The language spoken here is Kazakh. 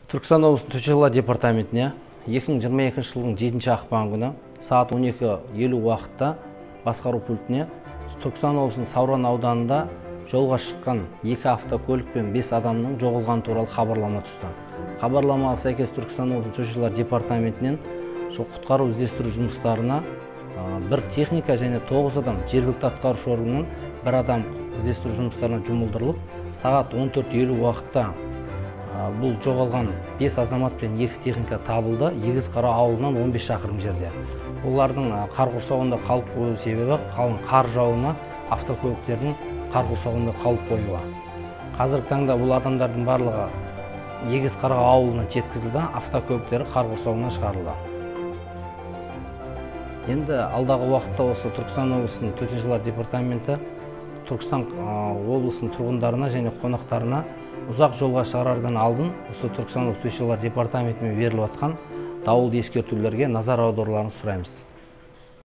Түркістан облысының төтенше жағдайлар департаментіне 2022 жылдың 7 ақпан күні сағат 12:50 уақытта басқару пультіне Түркістан облысының Сауран ауданында жолға шыққан 2 автокөлік пен 5 адамның жоғалғаны туралы хабарлама түсті. Хабарламаға сәйкес Түркістан облысының төтенше жағдайлар департаментінен құтқару іздестіру жұмыстарына бір техника және 9 адам жергілікті атқарушы органнан 1 адам іздестіру жұмыстарына жұмылдырылып, сағат 14:50 уақытта бұл жоғалған 5 азамат пен 2 техника табылды. Егізқара ауылынан 15 шақырым жерде. Олардың қар құрсауында қалып қою себебі қалың қар жауына автокөліктердің қар құрсауында қалып қоюы. Қазіргі таңда бұл адамдардың барлығы Егізқара ауылына жеткізілді, автокөліктері қар құрсауынан шығарылды. Енді алдағы уақытта осы Түркістан облысының төтенше жағдайлар департаменті Түркістан облысының тұрғындарына және қонақтарына ұзақ жолға шығарардан алдын осы Түркістан төтенше жағдайлар департаментімен беріліп жатқан дауылды ескертулерге назар аударуларын сұраймыз.